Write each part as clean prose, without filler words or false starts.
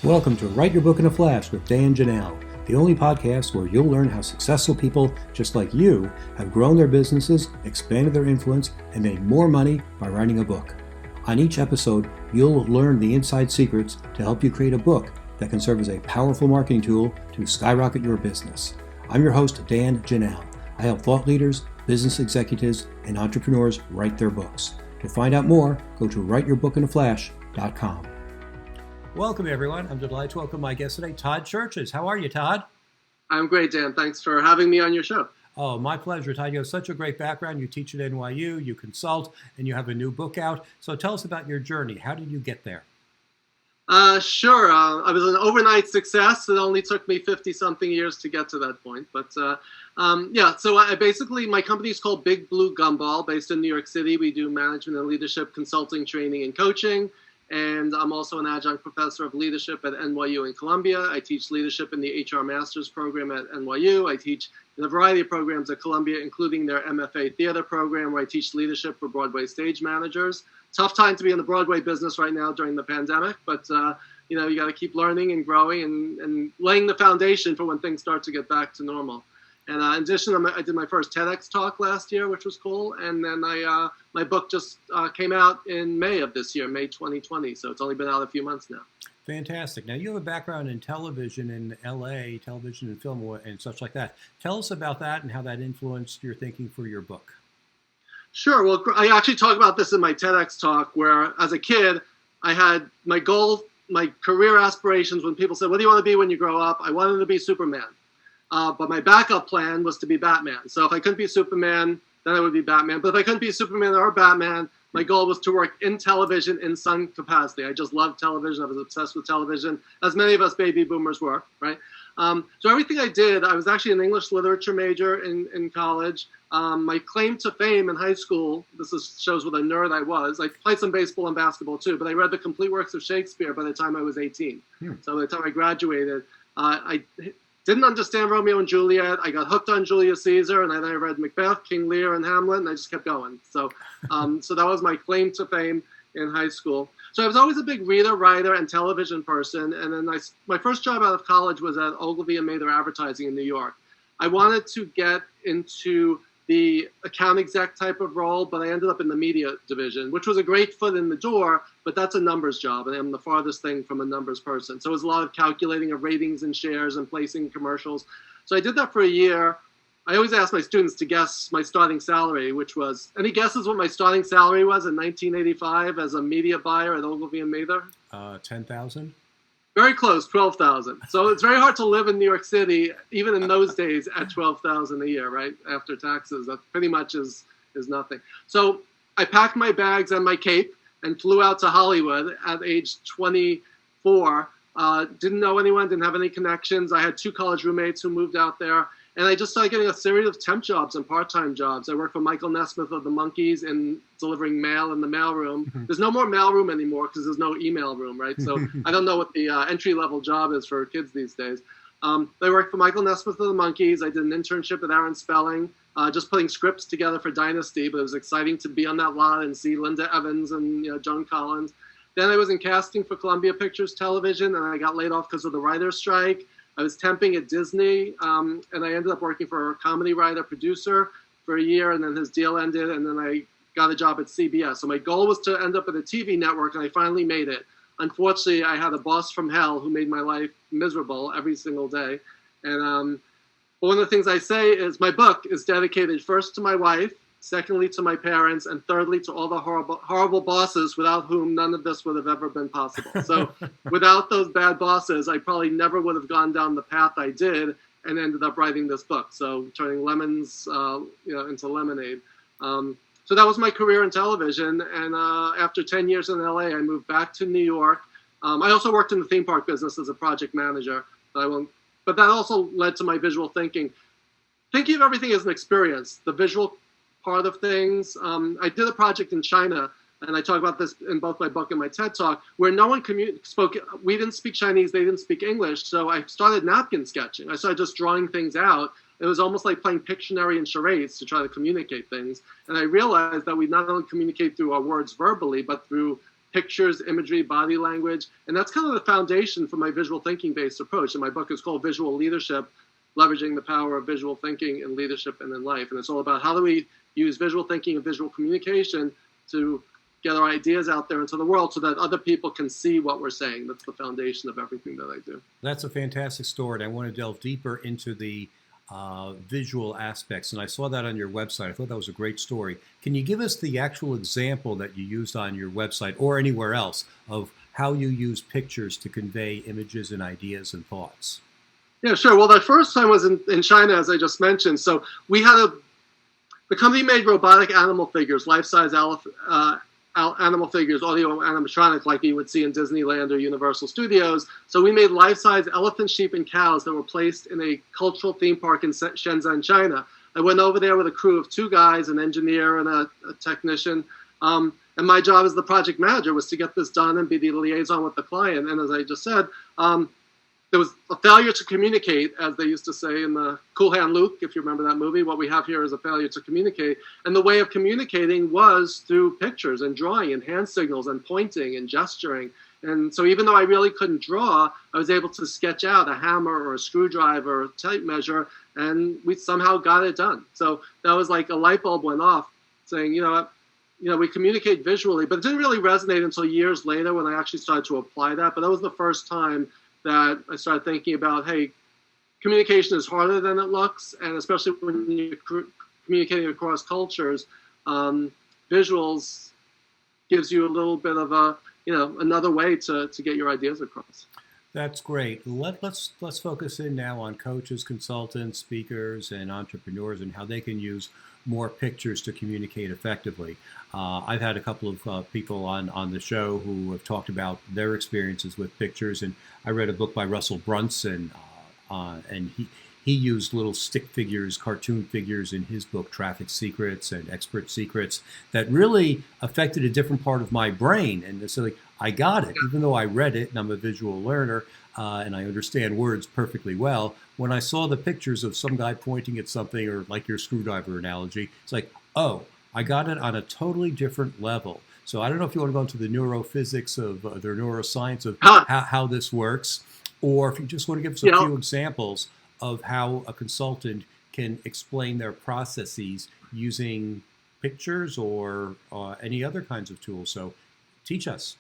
Welcome to Write Your Book in a Flash with Dan Janal, the only podcast where you'll learn how successful people just like you have grown their businesses, expanded their influence, and made more money by writing a book. On each episode, you'll learn the inside secrets to help you create a book that can serve as a powerful marketing tool to skyrocket your business. I'm your host, Dan Janal. I help thought leaders, business executives, and entrepreneurs write their books. To find out more, go to writeyourbookinaflash.com. Welcome, everyone. I'm delighted to welcome my guest today, Todd Cherches. How are you, Todd? I'm great, Dan. Thanks for having me on your show. Oh, my pleasure, Todd. You have such a great background. You teach at NYU, you consult, and you have a new book out. So tell us about your journey. How did you get there? Sure. I was an overnight success. It only took me 50-something years to get to that point. But so I basically, my company is called BigBlueGumball, based in New York City. We do management and leadership consulting, training, and coaching. And I'm also an adjunct professor of leadership at NYU in Columbia. I teach leadership in the HR master's program at NYU. I teach in a variety of programs at Columbia, including their MFA theater program, where I teach leadership for Broadway stage managers. Tough time to be in the Broadway business right now during the pandemic, but you got to keep learning and growing and laying the foundation for when things start to get back to normal. And in addition, I did my first TEDx talk last year, which was cool. And then my book just came out in May of this year, May 2020. So it's only been out a few months now. Fantastic. Now, you have a background in television in LA, television and film and such like that. Tell us about that and how that influenced your thinking for your book. Sure. Well, I actually talk about this in my TEDx talk, where as a kid, I had my goal, my career aspirations. When people said, what do you want to be when you grow up? I wanted to be Superman. But my backup plan was to be Batman. So if I couldn't be Superman, then I would be Batman. But if I couldn't be Superman or Batman, my goal was to work in television in some capacity. I just loved television. I was obsessed with television, as many of us baby boomers were, right? So everything I did, I was actually an English literature major in college. My claim to fame in high school, shows what a nerd I was. I played some baseball and basketball too, but I read the complete works of Shakespeare by the time I was 18. So by the time I graduated, I didn't understand Romeo and Juliet. I got hooked on Julius Caesar, and then I read Macbeth, King Lear, and Hamlet, and I just kept going. So that was my claim to fame in high school. So I was always a big reader, writer, and television person. And then my first job out of college was at Ogilvy Mather Advertising in New York. I wanted to get into the account exec type of role, but I ended up in the media division, which was a great foot in the door, but that's a numbers job, and I'm the farthest thing from a numbers person. So it was a lot of calculating of ratings and shares and placing commercials. So I did that for a year. I always ask my students to guess my starting salary, which was, any guesses what my starting salary was in 1985 as a media buyer at Ogilvy Mather? $10,000? Very close, $12,000. So it's very hard to live in New York City, even in those days, at $12,000 a year, right? After taxes, that pretty much is nothing. So I packed my bags and my cape and flew out to Hollywood at age 24. Didn't know anyone, didn't have any connections. I had 2 college roommates who moved out there. And I just started getting a series of temp jobs and part-time jobs. I worked for Michael Nesmith of the Monkees in delivering mail in the mailroom. There's no more mailroom anymore because there's no email room, right? So I don't know what the entry-level job is for kids these days. I worked for Michael Nesmith of the Monkees. I did an internship at Aaron Spelling, just putting scripts together for Dynasty. But it was exciting to be on that lot and see Linda Evans and Joan Collins. Then I was in casting for Columbia Pictures Television, and I got laid off because of the writer's strike. I was temping at Disney, and I ended up working for a comedy writer producer for a year, and then his deal ended, and then I got a job at CBS. So my goal was to end up at a TV network, and I finally made it. Unfortunately, I had a boss from hell who made my life miserable every single day. And one of the things I say is my book is dedicated first to my wife, secondly to my parents, and thirdly to all the horrible bosses without whom none of this would have ever been possible. So without those bad bosses, I probably never would have gone down the path I did and ended up writing this book. So turning lemons into lemonade. So that was my career in television. And after 10 years in LA, I moved back to New York. I also worked in the theme park business as a project manager. But that also led to my visual thinking. Thinking of everything as an experience, the visual part of things. I did a project in China, and I talk about this in both my book and my TED Talk, where no one spoke. We didn't speak Chinese, they didn't speak English, so I started napkin sketching. I started just drawing things out. It was almost like playing Pictionary and charades to try to communicate things. And I realized that we not only communicate through our words verbally, but through pictures, imagery, body language. And that's kind of the foundation for my visual thinking based approach. And my book is called Visual Leadership, Leveraging the Power of Visual Thinking in Leadership and in Life. And it's all about how do we use visual thinking and visual communication to get our ideas out there into the world so that other people can see what we're saying. That's the foundation of everything that I do. That's a fantastic story, and I want to delve deeper into the visual aspects. And I saw that on your website. I thought that was a great story. Can you give us the actual example that you used on your website or anywhere else of how you use pictures to convey images and ideas and thoughts? Yeah, sure. Well, that first time was in China, as I just mentioned. So we had the company made robotic animal figures, life-size animal figures, audio animatronic, like you would see in Disneyland or Universal Studios. So we made life-size elephants, sheep, and cows that were placed in a cultural theme park in Shenzhen, China. I went over there with a crew of 2 guys, an engineer and a technician. And my job as the project manager was to get this done and be the liaison with the client. And as I just said, there was a failure to communicate, as they used to say in the Cool Hand Luke, if you remember that movie. What we have here is a failure to communicate. And the way of communicating was through pictures and drawing and hand signals and pointing and gesturing. And so even though I really couldn't draw, I was able to sketch out a hammer or a screwdriver or a tape measure, and we somehow got it done. So that was like a light bulb went off saying, we communicate visually, but it didn't really resonate until years later when I actually started to apply that. But that was the first time that I started thinking about, hey, communication is harder than it looks, and especially when you're communicating across cultures, visuals gives you a little bit of another way to get your ideas across. That's great. Let's focus in now on coaches, consultants, speakers, and entrepreneurs and how they can use more pictures to communicate effectively. I've had a couple of people on the show who have talked about their experiences with pictures, and I read a book by Russell Brunson, and he used little stick figures, cartoon figures in his book, Traffic Secrets and Expert Secrets, that really affected a different part of my brain. And so I got it, even though I read it and I'm a visual learner and I understand words perfectly well. When I saw the pictures of some guy pointing at something, or like your screwdriver analogy, it's like, oh, I got it on a totally different level. So I don't know if you want to go into the neurophysics of the neuroscience of how this works, or if you just want to give us a few examples of how a consultant can explain their processes using pictures or any other kinds of tools. So teach us.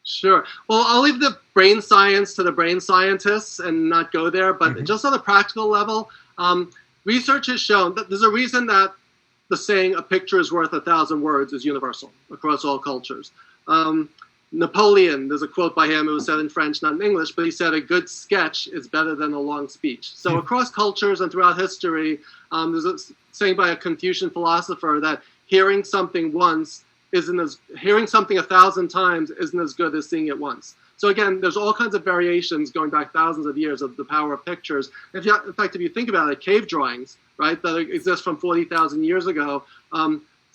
Sure. Well, I'll leave the brain science to the brain scientists and not go there. But just on a practical level, research has shown that there's a reason that the saying, a picture is worth 1,000 words, is universal across all cultures. Napoleon, there's a quote by him, it was said in French, not in English, but he said a good sketch is better than a long speech. So across cultures and throughout history, there's a saying by a Confucian philosopher that hearing something 1,000 times isn't as good as seeing it once. So again, there's all kinds of variations going back thousands of years of the power of pictures. In fact, if you think about it, cave drawings, right, that exist from 40,000 years ago,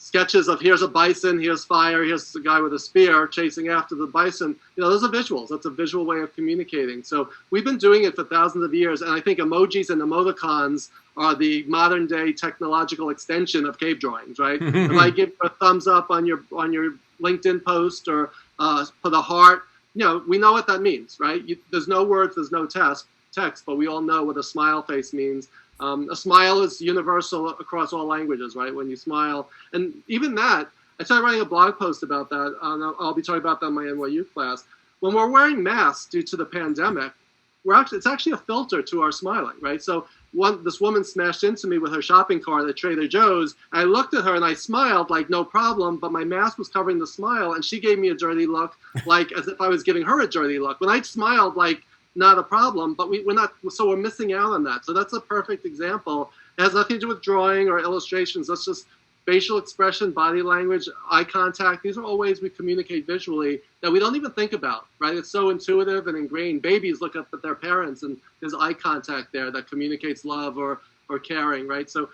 sketches of here's a bison, here's fire, here's a guy with a spear chasing after the bison. Those are visuals. That's a visual way of communicating. So we've been doing it for thousands of years, and I think emojis and emoticons are the modern day technological extension of cave drawings, right? If I give a thumbs up on your LinkedIn post or put a heart, we know what that means, right? There's no words, there's no text, but we all know what a smile face means. A smile is universal across all languages, right? When you smile. And even that, I started writing a blog post about that. I'll be talking about that in my NYU class. When we're wearing masks due to the pandemic, it's actually a filter to our smiling, right? So this woman smashed into me with her shopping cart at Trader Joe's. I looked at her and I smiled like no problem, but my mask was covering the smile, and she gave me a dirty look, like as if I was giving her a dirty look. When I smiled, like, not a problem, but we're missing out on that. So that's a perfect example. It has nothing to do with drawing or illustrations. That's just facial expression, body language, eye contact. These are all ways we communicate visually that we don't even think about, right? It's so intuitive and ingrained. Babies look up at their parents and there's eye contact there that communicates love or caring, right? So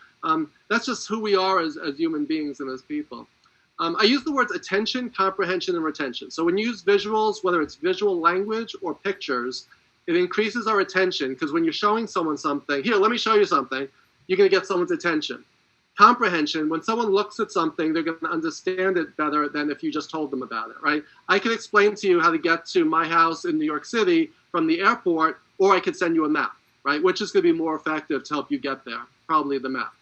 that's just who we are as human beings and as people. I use the words attention, comprehension, and retention. So when you use visuals, whether it's visual language or pictures, it increases our attention, because when you're showing someone something, here, let me show you something, you're going to get someone's attention. Comprehension, when someone looks at something, they're going to understand it better than if you just told them about it, right? I can explain to you how to get to my house in New York City from the airport, or I could send you a map, right? Which is going to be more effective to help you get there? Probably the map.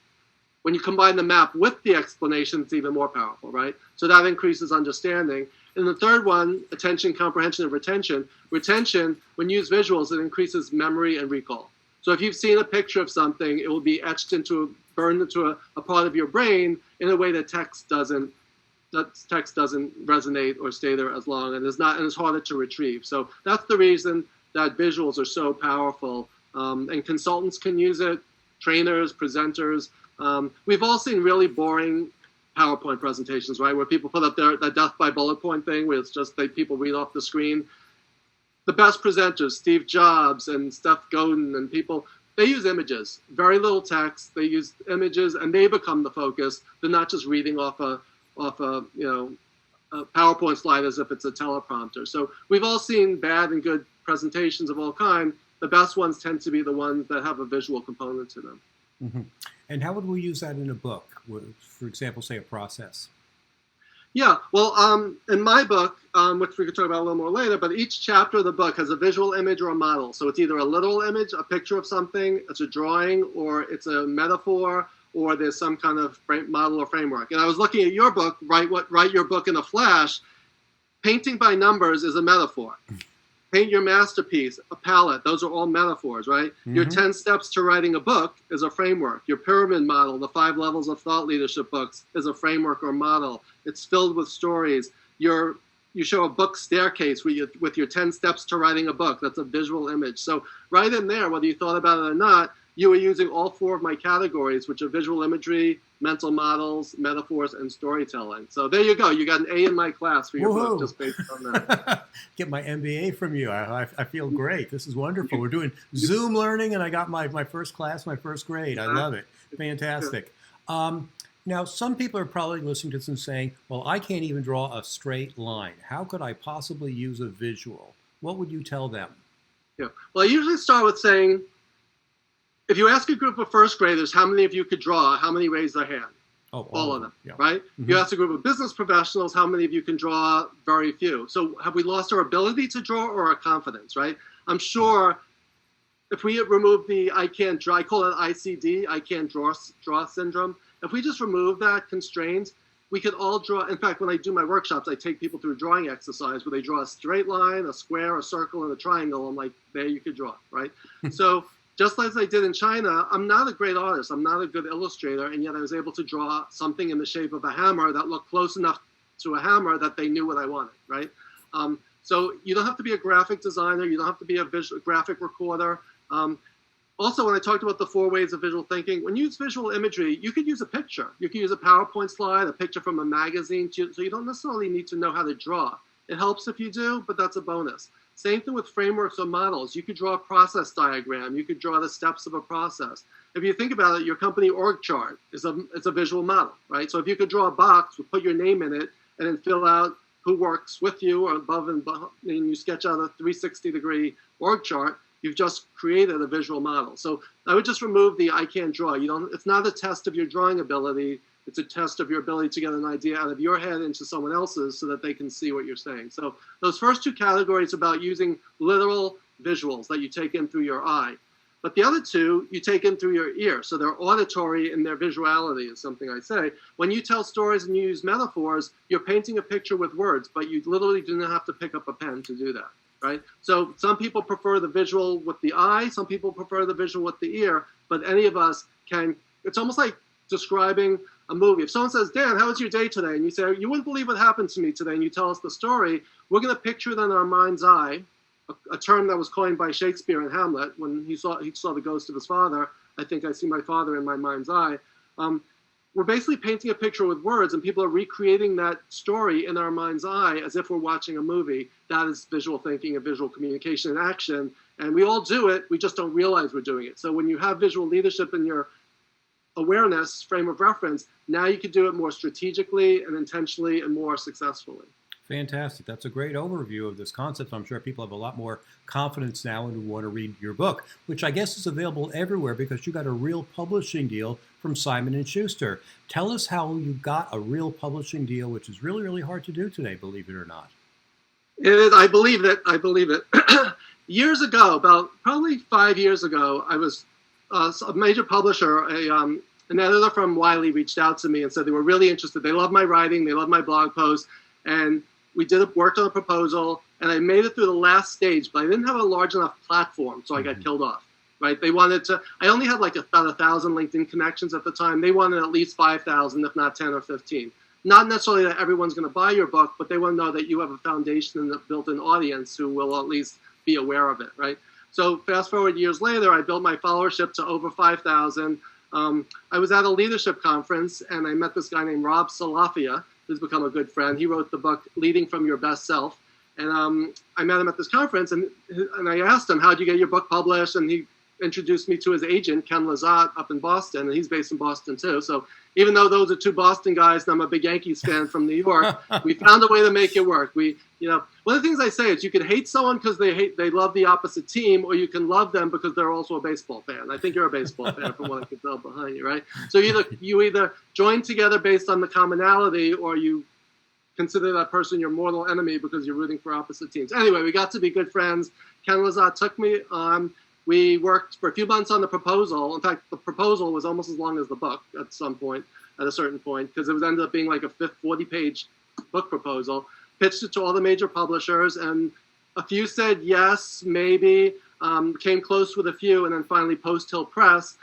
When you combine the map with the explanation, it's even more powerful, right? So that increases understanding. And the third one, attention, comprehension, and retention. Retention, when you use visuals, it increases memory and recall. So if you've seen a picture of something, it will be burned into a part of your brain in a way that text doesn't resonate or stay there as long, and it's harder to retrieve. So that's the reason that visuals are so powerful. And consultants can use it, trainers, presenters. We've all seen really boring PowerPoint presentations, right, where people put up the death by bullet point thing, where it's just people read off the screen. The best presenters, Steve Jobs and Seth Godin and people, they use images, very little text. They use images, and they become the focus. They're not just reading off a PowerPoint slide as if it's a teleprompter. So we've all seen bad and good presentations of all kinds. The best ones tend to be the ones that have a visual component to them. Mm-hmm. And how would we use that in a book? For example, say a process. Yeah, well, in my book, which we could talk about a little more later, but each chapter of the book has a visual image or a model. So it's either a literal image, a picture of something, it's a drawing, or it's a metaphor, or there's some kind of model or framework. And I was looking at your book, Write Your Book in a Flash. Painting by numbers is a metaphor. Paint your masterpiece, a palette, those are all metaphors, right? Mm-hmm. Your 10 steps to writing a book is a framework. Your pyramid model, the 5 levels of thought leadership books, is a framework or model. It's filled with stories. You show a book staircase with your 10 steps to writing a book. That's a visual image. So right in there, whether you thought about it or not, you were using all 4 of my categories, which are visual imagery, mental models, metaphors, and storytelling. So there you go. You got an A in my class for your book just based on that. Get my MBA from you. I feel great. This is wonderful. We're doing Zoom learning, and I got my first class, my first grade. I love it. Fantastic. Now, some people are probably listening to this and saying, well, I can't even draw a straight line. How could I possibly use a visual? What would you tell them? Yeah. Well, I usually start with saying, if you ask a group of first graders how many of you could draw, how many raise their hand? Oh, all of them, yeah. Right? Mm-hmm. You ask a group of business professionals how many of you can draw, very few. So have we lost our ability to draw or our confidence, right? I'm sure if we remove the I can't draw, I call it ICD, I can't draw syndrome. If we just remove that constraint, we could all draw. In fact, when I do my workshops, I take people through a drawing exercise where they draw a straight line, a square, a circle, and a triangle. I'm like, there you could draw, right? So just as I did in China, I'm not a great artist. I'm not a good illustrator, and yet I was able to draw something in the shape of a hammer that looked close enough to a hammer that they knew what I wanted, right? So you don't have to be a graphic designer. You don't have to be a graphic recorder. Also, when I talked about the 4 ways of visual thinking, when you use visual imagery, you could use a picture. You could use a PowerPoint slide, a picture from a magazine, so you don't necessarily need to know how to draw. It helps if you do, but that's a bonus. Same thing with frameworks or models. You could draw a process diagram. You could draw the steps of a process. If you think about it, your company org chart is a visual model, right? So if you could draw a box, put your name in it, and then fill out who works with you or above and behind, and you sketch out a 360-degree org chart, you've just created a visual model. So I would just remove the I can't draw. It's not a test of your drawing ability. It's a test of your ability to get an idea out of your head into someone else's so that they can see what you're saying. So those first 2 categories are about using literal visuals that you take in through your eye. But the other 2, you take in through your ear. So they're auditory in their visuality is something I say. When you tell stories and you use metaphors, you're painting a picture with words, but you literally do not have to pick up a pen to do that. Right? So some people prefer the visual with the eye, some people prefer the visual with the ear, but any of us can. It's almost like describing a movie. If someone says, Dan, how was your day today? And you say, you wouldn't believe what happened to me today, and you tell us the story, we're going to picture it in our mind's eye, a term that was coined by Shakespeare in Hamlet when he saw the ghost of his father. I think I see my father in my mind's eye. We're basically painting a picture with words, and people are recreating that story in our mind's eye as if we're watching a movie. That is visual thinking and visual communication in action. And we all do it. We just don't realize we're doing it. So when you have visual leadership in your awareness frame of reference, now you can do it more strategically and intentionally and more successfully. Fantastic. That's a great overview of this concept. I'm sure people have a lot more confidence now and want to read your book, which I guess is available everywhere because you got a real publishing deal from Simon & Schuster. Tell us how you got a real publishing deal, which is really, really hard to do today, believe it or not. It is. I believe it. Years ago, about probably 5 years ago, I was a major publisher, an editor from Wiley reached out to me and said they were really interested. They love my writing. They love my blog posts. And we worked on a proposal, and I made it through the last stage, but I didn't have a large enough platform, so I got killed off, right? They wanted to, I only had like about 1,000 LinkedIn connections at the time. They wanted at least 5,000, if not 10 or 15. Not necessarily that everyone's going to buy your book, but they want to know that you have a foundation and a built-in audience who will at least be aware of it, right? So fast forward years later, I built my followership to over 5,000. I was at a leadership conference, and I met this guy named Rob Salafia, who's become a good friend. He wrote the book, Leading from Your Best Self. And I met him at this conference, and I asked him, how'd you get your book published? And he introduced me to his agent, Ken Lazat, up in Boston, and he's based in Boston too. So even though those are two Boston guys, and I'm a big Yankees fan from New York, we found a way to make it work. One of the things I say is you can hate someone because they love the opposite team, or you can love them because they're also a baseball fan. I think you're a baseball fan from what I can tell behind you, right? So you either join together based on the commonality, or you consider that person your mortal enemy because you're rooting for opposite teams. Anyway, we got to be good friends. Ken Lazat took me on. We worked for a few months on the proposal. In fact, the proposal was almost as long as the book at a certain point, because it ended up being like a 40-page book proposal. Pitched it to all the major publishers, and a few said yes, maybe, came close with a few, and then finally Post Hill Press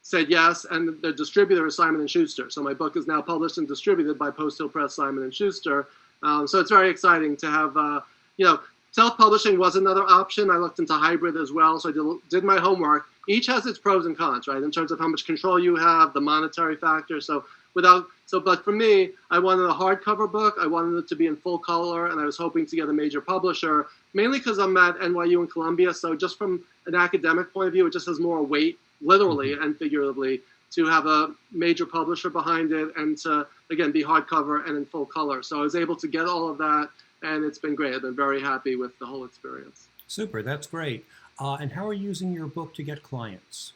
said yes, and the distributor is Simon & Schuster. So my book is now published and distributed by Post Hill Press, Simon & Schuster. So it's very exciting to have, self-publishing was another option. I looked into hybrid as well, so I did my homework. Each has its pros and cons, right, in terms of how much control you have, the monetary factor. But for me, I wanted a hardcover book. I wanted it to be in full color, and I was hoping to get a major publisher, mainly because I'm at NYU and Columbia. So just from an academic point of view, it just has more weight, literally and figuratively, to have a major publisher behind it and to, again, be hardcover and in full color. So I was able to get all of that, and it's been great. I've been very happy with the whole experience. Super, that's great. And how are you using your book to get clients?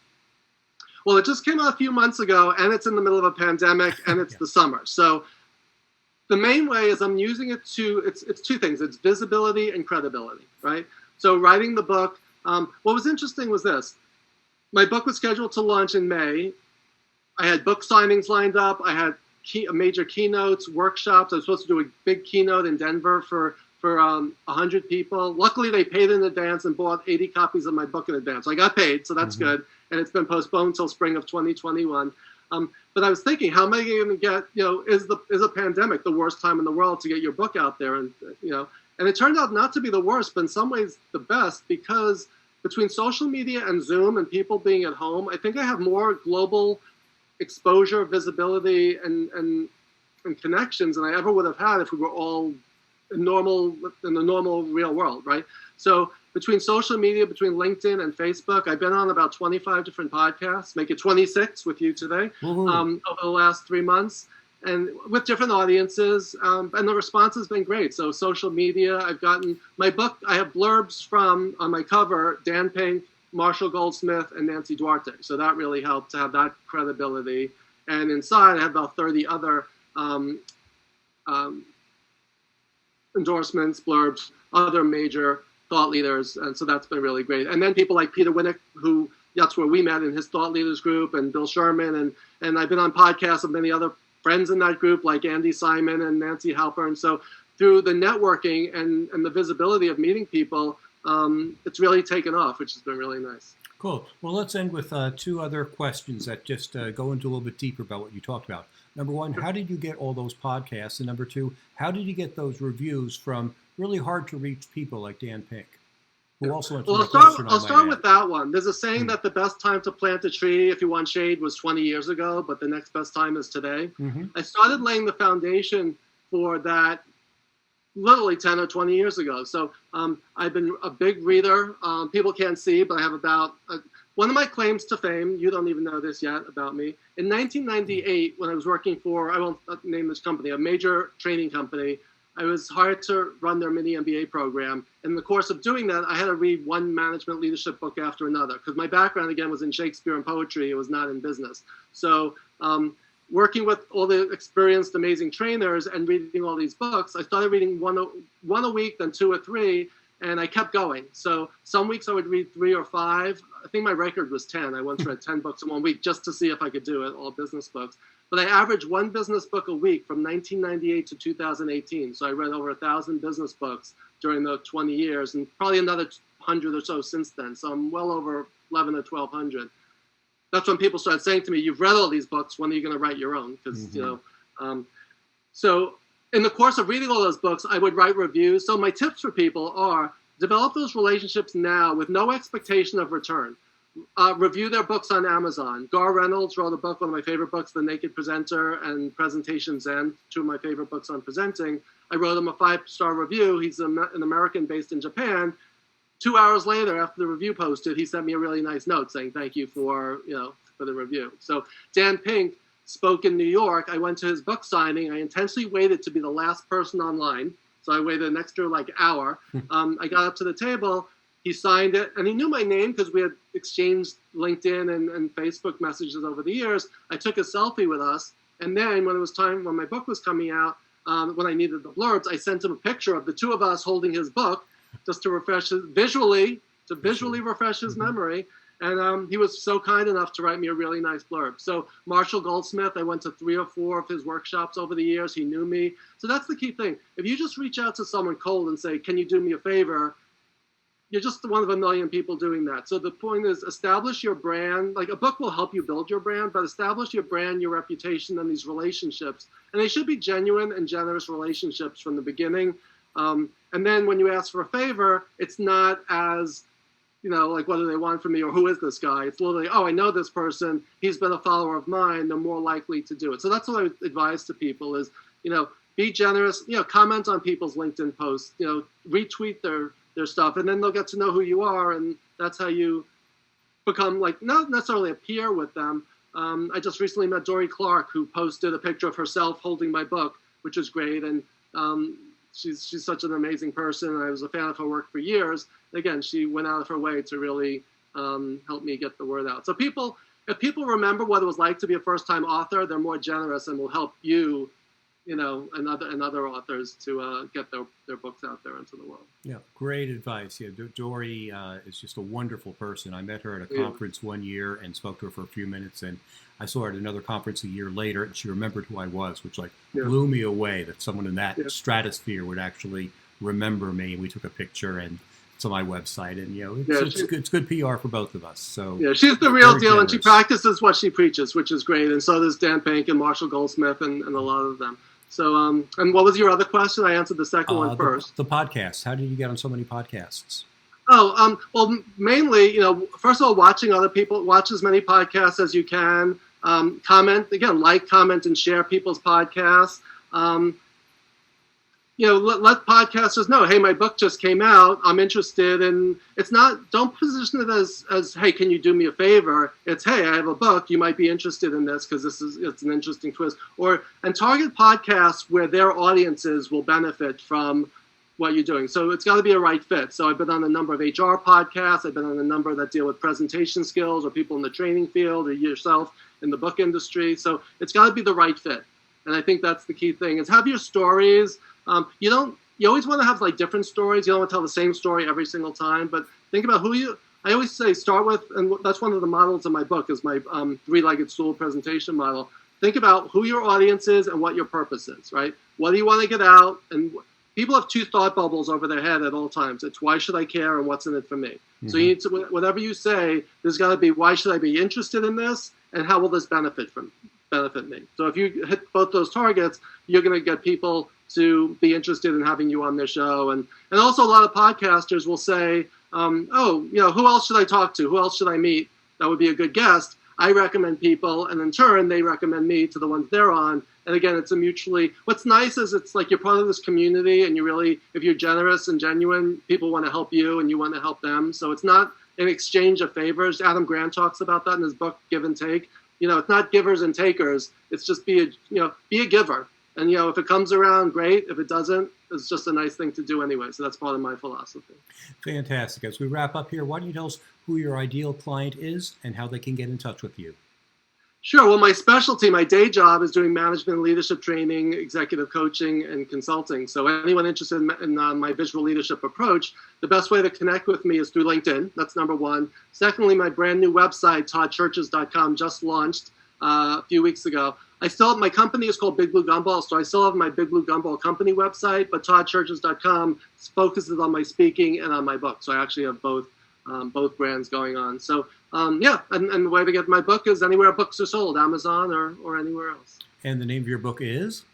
Well, it just came out a few months ago, and it's in the middle of a pandemic, and it's the summer. So the main way is I'm using it it's two things. It's visibility and credibility, right? So writing the book, what was interesting was this. My book was scheduled to launch in May. I had book signings lined up. I had major keynotes, workshops. I was supposed to do a big keynote in Denver for 100 people. Luckily, they paid in advance and bought 80 copies of my book in advance. So I got paid, so that's good. And it's been postponed until spring of 2021. But I was thinking, how am I going to get, is a pandemic the worst time in the world to get your book out there? And it turned out not to be the worst, but in some ways the best, because between social media and Zoom and people being at home, I think I have more global exposure, visibility, and connections than I ever would have had if we were all in the normal real world, right? So between social media, between LinkedIn and Facebook, I've been on about 25 different podcasts, make it 26 with you today, over the last 3 months, and with different audiences, and the response has been great. So social media, I've gotten my book, I have blurbs from, on my cover, Dan Pink, Marshall Goldsmith, and Nancy Duarte. So that really helped to have that credibility. And inside, I have about 30 other endorsements, blurbs, other major thought leaders, and so that's been really great. And then people like Peter Winnick, who that's where we met in his thought leaders group, and Bill Sherman, and I've been on podcasts of many other friends in that group like Andy Simon and Nancy Halpern. So through the networking and the visibility of meeting people, it's really taken off, which has been really nice. Cool. Well, let's end with two other questions that just go into a little bit deeper about what you talked about. Number one, how did you get all those podcasts? And number two, how did you get those reviews from really hard to reach people like Dan Pink, who also answered my question? I'll start with that one. There's a saying that the best time to plant a tree, if you want shade, was 20 years ago, but the next best time is today. I started laying the foundation for that literally 10 or 20 years ago. So I've been a big reader. People can't see, but I have about one of my claims to fame. You don't even know this yet about me. In 1998, when I was working for, I won't name this company, a major training company, I was hired to run their mini MBA program. In the course of doing that, I had to read one management leadership book after another, because my background, again, was in Shakespeare and poetry. It was not in business. So working with all the experienced, amazing trainers and reading all these books, I started reading one a week, then 2 or 3, and I kept going. So some weeks I would read 3 or 5. I think my record was 10. I once read 10 books in 1 week just to see if I could do it, all business books. But I averaged 1 business book a week from 1998 to 2018. So I read over 1,000 business books during the 20 years, and probably another 100 or so since then. So I'm well over 11 or 1,200. That's when people started saying to me, "You've read all these books. When are you going to write your own?" Because so in the course of reading all those books, I would write reviews. So my tips for people are develop those relationships now with no expectation of return. Review their books on Amazon. Gar Reynolds wrote a book, one of my favorite books, The Naked Presenter and Presentation Zen, 2 of my favorite books on presenting. I wrote him a 5-star review. He's an American based in Japan. 2 hours later, after the review posted, he sent me a really nice note saying thank you for the review. So Dan Pink spoke in New York. I went to his book signing. I intentionally waited to be the last person online. So I waited an extra hour. I got up to the table. He signed it, and he knew my name because we had exchanged LinkedIn and Facebook messages over the years. I took a selfie with us, and then when it was time, when my book was coming out, when I needed the blurbs, I sent him a picture of the 2 of us holding his book, just to refresh his visually refresh his memory. And he was so kind enough to write me a really nice blurb. So Marshall Goldsmith, I went to 3 or 4 of his workshops over the years. He knew me. So that's the key thing. If you just reach out to someone cold and say, "Can you do me a favor?" You're just one of a million people doing that. So the point is, establish your brand. Like, a book will help you build your brand, but establish your brand, your reputation, and these relationships. And they should be genuine and generous relationships from the beginning. And then when you ask for a favor, it's not as, what do they want from me, or who is this guy? It's literally, oh, I know this person. He's been a follower of mine. They're more likely to do it. So that's what I would advise to people is, be generous, comment on people's LinkedIn posts, retweet their stuff, and then they'll get to know who you are, and that's how you become, not necessarily a peer with them. I just recently met Dory Clark, who posted a picture of herself holding my book, which is great, and she's such an amazing person, and I was a fan of her work for years. Again, she went out of her way to really help me get the word out. So if people remember what it was like to be a first-time author, they're more generous and will help you, and other authors to get their books out there into the world. Yeah, great advice. Yeah, Dory is just a wonderful person. I met her at a conference one year and spoke to her for a few minutes, and I saw her at another conference a year later, and she remembered who I was, which blew me away that someone in that stratosphere would actually remember me. We took a picture, and it's on my website, and it's good PR for both of us. So she's the real deal, and she practices what she preaches, which is great. And so does Dan Pink and Marshall Goldsmith and a lot of them. So, and what was your other question? I answered the second one first. The podcast. How did you get on so many podcasts? Oh, well, mainly, first of all, watching other people, watch as many podcasts as you can. Comment, again, comment, and share people's podcasts. Let podcasters know, hey, my book just came out. I'm interested in, don't position it as, hey, can you do me a favor? It's, hey, I have a book. You might be interested in this because it's an interesting twist. And target podcasts where their audiences will benefit from what you're doing. So it's got to be a right fit. So I've been on a number of HR podcasts. I've been on a number that deal with presentation skills or people in the training field or yourself in the book industry. So it's got to be the right fit. And I think that's the key thing is have your stories. You always want to have different stories. You don't want to tell the same story every single time, but think about I always say start with, and that's one of the models in my book is my 3-legged stool presentation model. Think about who your audience is and what your purpose is, right? What do you want to get out? And people have 2 thought bubbles over their head at all times. It's why should I care and what's in it for me? Mm-hmm. So you need to, whatever you say, there's got to be why should I be interested in this and how will this benefit me? So if you hit both those targets, you're going to get people to be interested in having you on their show. And also a lot of podcasters will say, who else should I talk to? Who else should I meet? That would be a good guest. I recommend people, and in turn, they recommend me to the ones they're on. And again, it's a mutually, what's nice is it's like you're part of this community and you really, if you're generous and genuine, people want to help you and you want to help them. So it's not an exchange of favors. Adam Grant talks about that in his book, Give and Take. It's not givers and takers. It's just be a giver. And, if it comes around, great. If it doesn't, is just a nice thing to do anyway. So that's part of my philosophy. Fantastic. As we wrap up here, why don't you tell us who your ideal client is and how they can get in touch with you? Sure. Well, my specialty, my day job is doing management and leadership training, executive coaching, and consulting. So anyone interested in my visual leadership approach, the best way to connect with me is through LinkedIn. That's number one. Secondly, my brand new website, toddcherches.com, just launched a few weeks ago. My company is called BigBlueGumball, so I still have my BigBlueGumball company website, but toddcherches.com focuses on my speaking and on my book. So I actually have both brands going on. So and the way to get my book is anywhere books are sold, Amazon or anywhere else. And the name of your book is?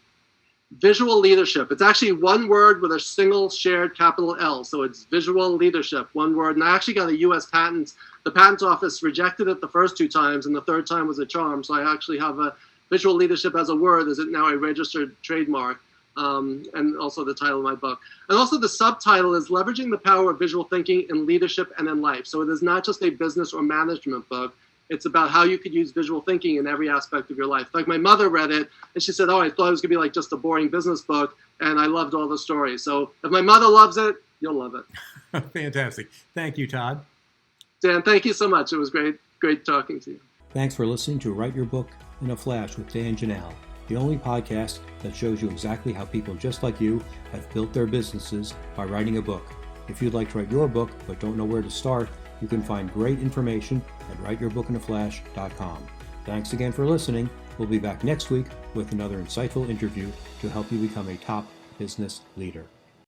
Visual Leadership. It's actually one word with a single shared capital L. So it's Visual Leadership, one word. And I actually got a U.S. patent. The patent office rejected it the first 2 times, and the third time was a charm. So I actually have a Visual Leadership as a word is now a registered trademark. And also the title of my book. And also the subtitle is Leveraging the Power of Visual Thinking in Leadership and in Life. So it is not just a business or management book. It's about how you could use visual thinking in every aspect of your life. Like my mother read it, and she said, I thought it was going to be like just a boring business book, and I loved all the stories. So if my mother loves it, you'll love it. Fantastic. Thank you, Todd. Dan, thank you so much. It was great talking to you. Thanks for listening to Write Your Book in a Flash with Dan Janal, the only podcast that shows you exactly how people just like you have built their businesses by writing a book. If you'd like to write your book but don't know where to start, you can find great information at writeyourbookinaflash.com. Thanks again for listening. We'll be back next week with another insightful interview to help you become a top business leader.